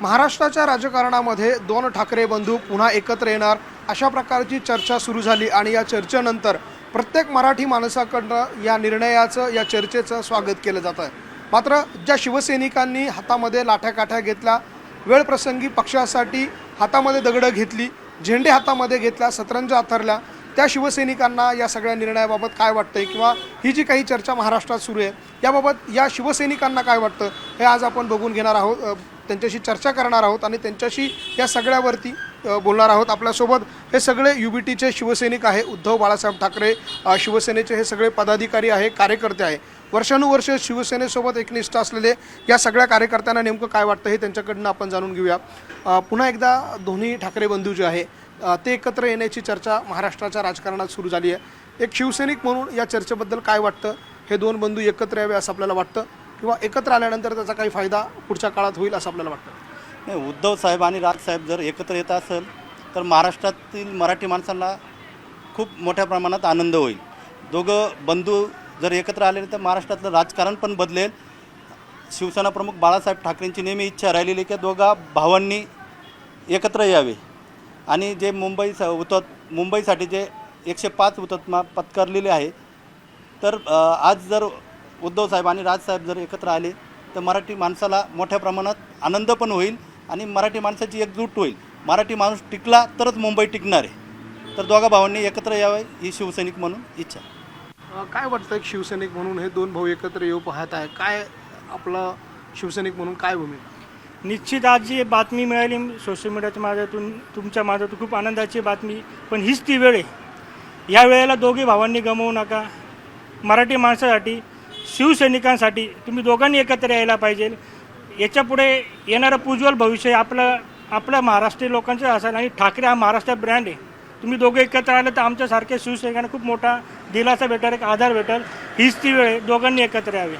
महाराष्ट्राच्या राजकारणामध्ये दोन ठाकरे बंधू पुन्हा एकत्र येणार अशा प्रकारची चर्चा सुरू झाली आणि या चर्चेनंतर प्रत्येक मराठी माणसाकडनं या निर्णयाचं या चर्चेचं स्वागत केलं जात आहे। मात्र ज्या शिवसैनिकांनी हातामध्ये लाठ्याकाठ्या घेतल्या, वेळप्रसंगी पक्षासाठी हातामध्ये दगडं घेतली, झेंडे हातामध्ये घेतल्या, सतरंजा आथरल्या, त्या शिवसैनिकांना या सगळ्या निर्णयाबाबत काय वाटतंय किंवा ही जी काही चर्चा महाराष्ट्रात सुरू आहे याबाबत या शिवसैनिकांना काय वाटतं हे आज आपण बघून घेणार आहोत, त्यांच्याशी चर्चा करणार आहोत आणि त्यांच्याशी या सगळ्यावरती बोलणार आहोत। आपल्यासोबत हे सगळे UBTचे शिवसैनिक आहे, उद्धव बाळासाहेब ठाकरे शिवसेनेचे हे सगळे पदाधिकारी आहे, कार्यकर्ते आहे। वर्षानुवर्ष शिवसेनेसोबत एकनिष्ठ असलेले या सगळ्या कार्यकर्त्यांना नेमकं काय वाटतं हे त्यांच्याकडनं आपण जाणून घेऊया। पुन्हा एकदा दोन्ही ठाकरे बंधू जे आहे ते एकत्र येण्याची चर्चा महाराष्ट्राच्या राजकारणात सुरू झाली आहे। एक शिवसैनिक म्हणून या चर्चेबद्दल काय वाटतं? हे दोन बंधू एकत्र यावे असं आपल्याला वाटतं किंवा एकत्र आल्यानंतर त्याचा काही फायदा पुढच्या काळात होईल असं आपल्याला वाटतं? नाही, उद्धव साहेब आणि राजसाहेब जर एकत्र येत असेल तर महाराष्ट्रातील मराठी माणसांना खूप मोठ्या प्रमाणात आनंद होईल। दोघं बंधू जर एकत्र आले तर महाराष्ट्रातलं राजकारण पण बदलेल। शिवसेना प्रमुख बाळासाहेब ठाकरेंची नेहमी इच्छा राहिलेली की दोघा भावांनी एकत्र यावे आणि जे मुंबईसाठी जे 105 हुतात्मा पत्करलेले आहे तर आज जर उद्धव साहेब आणि राजसाहेब जर एकत्र आले तर मराठी माणसाला मोठ्या प्रमाणात आनंद पण होईल आणि मराठी माणसाची एकजूट होईल। मराठी माणूस टिकला तरच मुंबई टिकणार आहे। तर दोघा भावांनी एकत्र यावे ही शिवसैनिक म्हणून इच्छा। काय वाटतं एक शिवसैनिक म्हणून हे दोन भाऊ एकत्र येऊ पाहत आहे, काय आपलं शिवसैनिक म्हणून काय भूमिका? निश्चित आज जी बातमी मिळाली सोशल मीडियाच्या माध्यमातून, तुमच्या माध्यमातून खूप आनंदाची बातमी, पण हीच ती वेळ आहे। या वेळेला दोघी भावांनी गमवू नका। मराठी माणसासाठी, शिवसैनिकांसाठी तुम्ही दोघांनी एकत्र यायला पाहिजे। याच्यापुढे येणारं उज्ज्वल भविष्य आपल्या महाराष्ट्रीय लोकांचं असेल आणि ठाकरे हा महाराष्ट्र ब्रँड आहे। तुम्ही दोघं एकत्र आलं तर आमच्यासारख्या शिवसैनिकांना खूप मोठा दिलासा भेटेल, एक आधार भेटेल। हीच ती वेळ आहे, दोघांनी एकत्र यावे।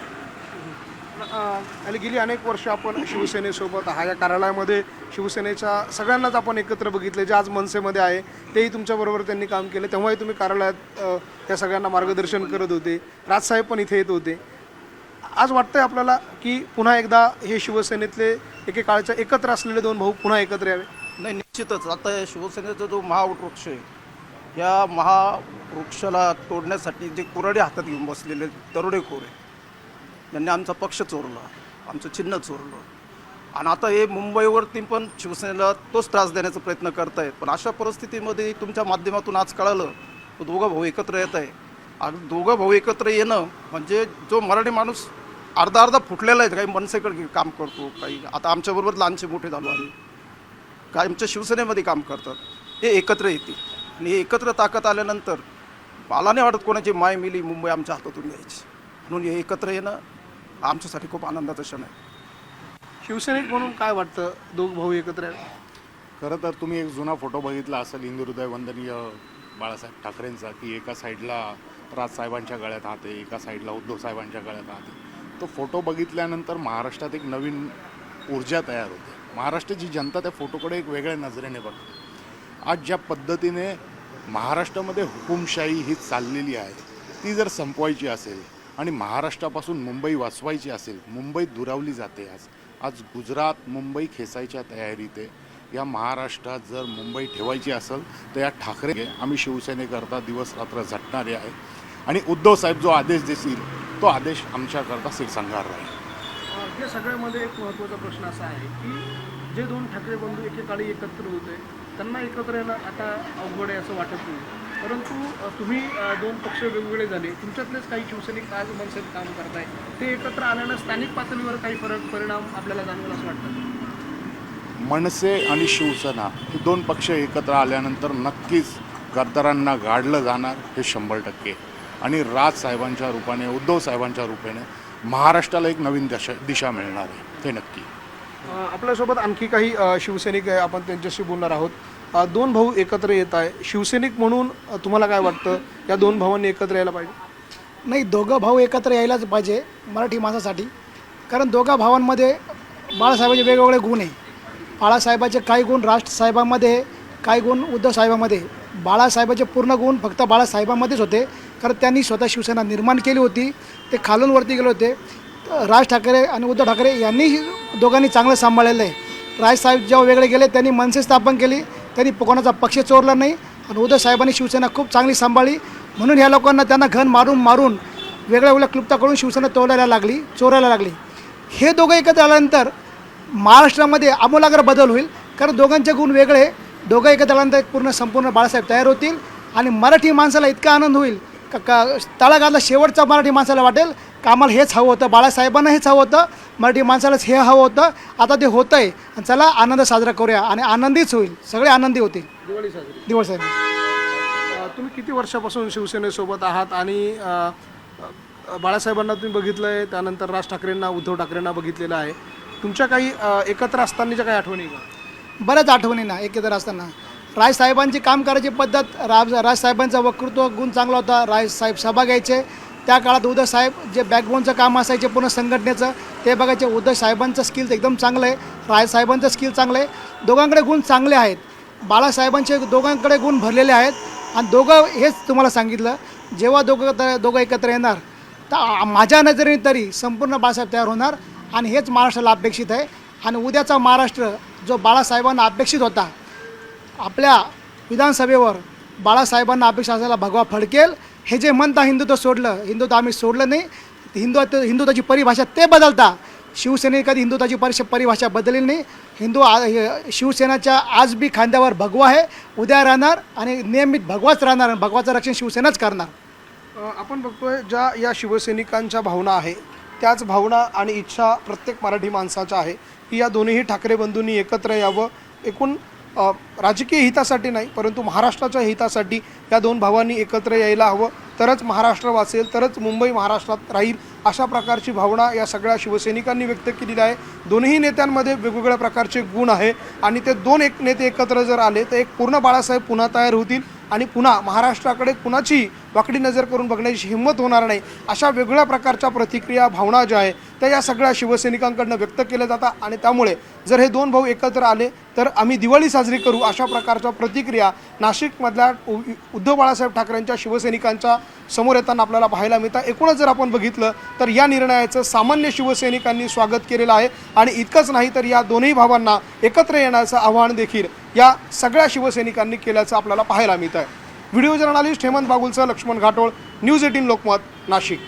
आणि गेली अनेक वर्ष आपण शिवसेनेसोबत या कार्यालयामध्ये शिवसेनेच्या सगळ्यांनाच आपण एकत्र बघितले। जे आज मनसेमध्ये आहे तेही तुमच्याबरोबर त्यांनी काम केलं, तेव्हाही तुम्ही कार्यालयात त्या सगळ्यांना मार्गदर्शन करत होते, राजसाहेब पण इथे येत होते। आज वाटतंय आपल्याला की पुन्हा एकदा हे शिवसेनेतले एकेकाळच्या एकत्र असलेले दोन भाऊ पुन्हा एकत्र यावे? नाही, निश्चितच आता शिवसेनेचा जो महावृक्ष आहे या महावृक्षाला तोडण्यासाठी जे कुऱ्हाडी हातात घेऊन बसलेले दरोडेखोर आहे, त्यांनी आमचा पक्ष चोरला, आमचं चिन्ह चोरलं आणि आता हे मुंबईवरती पण शिवसेनेला तोच त्रास देण्याचा प्रयत्न करतायत। पण अशा परिस्थितीमध्ये तुमच्या माध्यमातून आज कळालं तो दोघं भाऊ एकत्र येत आहे। आणि दोघं भाऊ एकत्र येणं म्हणजे जो मराठी माणूस अर्धा फुटलेला आहे, काही मनसेकडे काम करतो, काही आता आमच्याबरोबर लहानसे मोठे झालो आम्ही, काय आमच्या शिवसेनेमध्ये काम करतात, हे एकत्र येतील आणि हे एकत्र ताकद आल्यानंतर मला नाही वाटत कोणाची माय मिली मुंबई आमच्या हातातून घ्यायची। म्हणून हे एकत्र येणं आमच्यासाठी खूप आनंदाचा क्षण आहे। शिवसैनिक म्हणून काय वाटतं दोघ भाऊ एकत्र यावे? खरं तर तुम्ही एक जुना फोटो बघितला असेल हिंदुहृदय वंदनीय बाळासाहेब ठाकरेंचा, की एका साईडला राजसाहेबांच्या गळ्यात हात आहे, एका साईडला उद्धव साहेबांच्या गळ्यात हात आहे। तो फोटो बघितल्यानंतर महाराष्ट्रात एक नवीन ऊर्जा तयार होते। महाराष्ट्राची जनता त्या फोटोकडे एक वेगळ्या नजरेने बघते। आज ज्या पद्धतीने महाराष्ट्रामध्ये हुकुमशाही ही चाललेली आहे ती जर संपवायची असेल आणि महाराष्ट्रापासून मुंबई वाचवायची असेल, मुंबई दुरावली जाते। आज गुजरात मुंबई खेचायच्या तयारीत आहे। या महाराष्ट्रात जर मुंबई ठेवायची असेल तर या ठाकरे आम्ही शिवसेनेकरता दिवस रात्र झटणारे आहे आणि उद्धव साहेब जो आदेश देतील तो आदेश आमच्याकरता शिरसंगार राहील। या सगळ्यामध्ये एक महत्त्वाचा प्रश्न असा आहे की जे दोन ठाकरे बंधू एकेकाळी एकत्र होते त्यांना एकत्र येणं आता अवघड आहे असं वाटत नाही, परंतु तुम्ही दोन पक्ष वेगवेगळे झाले, तुमच्यातलेच काही शिवसैनिक आज मनसेत काम करताय, ते एकत्र आल्यानं स्थानिक पातळीवर काही परिणाम आपल्याला जाणवेल असं वाटतं? मनसे आणि शिवसेना हे दोन पक्ष एकत्र आल्यानंतर नक्कीच गद्दारांना गाडलं जाणार हे 100% आणि राजसाहेबांच्या रूपाने, उद्धव साहेबांच्या रूपाने महाराष्ट्राला एक नवीन दिशा मिळणार आहे, हे नक्की। आपल्यासोबत आणखी काही शिवसैनिक आहे, आपण त्यांच्याशी बोलणार आहोत। दोन भाऊ एकत्र येत आहे, शिवसैनिक म्हणून तुम्हाला काय वाटतं या दोन भावांनी एकत्र यायला पाहिजे? नाही, दोघं भाऊ एकत्र यायलाच पाहिजे मराठी माणसासाठी, कारण दोघा भावांमध्ये बाळासाहेबांचे वेगवेगळे गुण आहे। बाळासाहेबाचे काही गुण राजसाहेबांमध्ये, काही गुण उद्धव साहेबांमध्ये। बाळासाहेबाचे पूर्ण गुण फक्त बाळासाहेबांमध्येच होते, कारण त्यांनी स्वतः शिवसेना निर्माण केली होती, ते खालून वरती गेले होते। राज ठाकरे आणि उद्धव ठाकरे यांनी दोघांनी चांगलं सांभाळलेलं आहे। राजसाहेब जेव्हा वेगळे गेले त्यांनी मनसे स्थापन केली, त्यांनी कोणाचा पक्ष चोरला नाही आणि उद्धव साहेबांनी शिवसेना खूप चांगली सांभाळली. म्हणून ह्या लोकांना त्यांना घन मारून मारून वेगळ्या वेगळ्या क्लुप्ताकडून शिवसेना चोरायला लागली. हे दोघं एकत्र आल्यानंतर महाराष्ट्रामध्ये आमूलाग्र बदल होईल. कारण दोघांचे गुण वेगळे, दोघं एकत्र आल्यानंतर एक संपूर्ण बाळासाहेब तयार होतील आणि मराठी माणसाला इतका आनंद होईल का तळागाळातला शेवटचा मराठी माणसाला वाटेल का आम्हाला हेच हवं होतं, बाळासाहेबांना हेच हवं होतं, मराठी माणसालाच हे हवं होतं, आता ते होतं आहे आणि चला आनंद साजरा करूया आणि आनंदीच होईल, सगळे आनंदी होतील. दिवाळी साहेब तुम्ही किती वर्षापासून शिवसेनेसोबत आहात आणि बाळासाहेबांना तुम्ही बघितलं आहे, त्यानंतर राज ठाकरेंना, उद्धव ठाकरेंना बघितलेलं आहे. तुमच्या काही एकत्र असतानाच्या काही आठवणी का? बऱ्याच आठवणी ना एकत्र असताना राजसाहेबांची काम करायची पद्धत, राजसाहेबांचा वक्तृत्व गुण चांगला होता. राजसाहेब सभा घ्यायचे, त्या काळात उद्धव साहेब जे बॅकबोनचं काम असायचे पूर्ण संघटनेचं ते बघायचे. उद्धव साहेबांचं स्किल एकदम चांगलं आहे, राजसाहेबांचं स्किल चांगलं आहे, दोघांकडे गुण चांगले आहेत. बाळासाहेबांचे दोघांकडे गुण भरलेले आहेत आणि दोघं हेच तुम्हाला सांगितलं, जेव्हा दोघं एकत्र येणार तर माझ्या नजरेने तरी संपूर्ण बाळासाहेब तयार होणार आणि हेच महाराष्ट्राला अपेक्षित आहे. आणि उद्याचा महाराष्ट्र जो बाळासाहेबांना अपेक्षित होता, आपल्या विधानसभेवर बाळासाहेबांना अपेक्षा असलेला भगवा फडकेल. हे जे म्हणता हिंदुत्व सोडलं, हिंदुत्व आम्ही सोडलं नाही, हिंदुत्वाची परिभाषा ते बदलता. शिवसेनेने कधी हिंदुत्वाची परिभाषा बदलली नाही. शिवसेनेच्या आज बी खांद्यावर भगवा आहे, उद्या राहणार आणि नियमित भगवाच राहणार आणि भगवाचं रक्षण शिवसेनाच करणार. आपण बघतोय ज्या या शिवसैनिकांच्या भावना आहे त्याच भावना आणि इच्छा प्रत्येक मराठी माणसाच्या आहे की या दोन्ही ठाकरे बंधूंनी एकत्र यावं. एकूण राजकीय हितासाठी नाही परंतु महाराष्ट्राच्या हितासाठी या दोन भावांनी एकत्र यायला हवं, तरच महाराष्ट्र वाचेल, तरच मुंबई महाराष्ट्रात राहील, अशा प्रकारची भावना या सगळ्या शिवसैनिकांनी व्यक्त केलेली आहे. दोन्ही नेत्यांमध्ये वेगवेगळ्या प्रकारचे गुण आहे आणि ते दोन नेते एकत्र जर आले तर एक पूर्ण बाळासाहेब पुन्हा तयार होतील आणि पुन्हा महाराष्ट्राकडे कुणाची वाकडी नजर करून बघण्याची हिंमत होणार नाही. अशा वेगळ्या प्रकारच्या प्रतिक्रिया, भावना ज्या आहे त्या या सगळ्या शिवसैनिकांकडनं व्यक्त केल्या जातात आणि त्यामुळे जर हे दोन भाऊ एकत्र आले तर आम्ही दिवाळी साजरी करू, अशा प्रकारच्या प्रतिक्रिया नाशिकमधल्या उद्धव बाळासाहेब ठाकरेंच्या शिवसैनिकांच्या समोर येताना आपल्याला पाहायला मिळतात. एकूणच जर आपण बघितलं तर या निर्णयाचं सामान्य शिवसैनिकांनी स्वागत केलेलं आहे आणि इतकंच नाही तर या दोन्ही भावांना एकत्र येण्याचं आवाहन देखील या सगळ्या शिवसैनिकांनी केल्याचं आपल्याला पाहायला मिळतं आहे. व्हिडिओ जर्नलिस्ट हेमंत बागुलसह लक्ष्मण घाटोळ, न्यूज 18 लोकमत, नाशिक.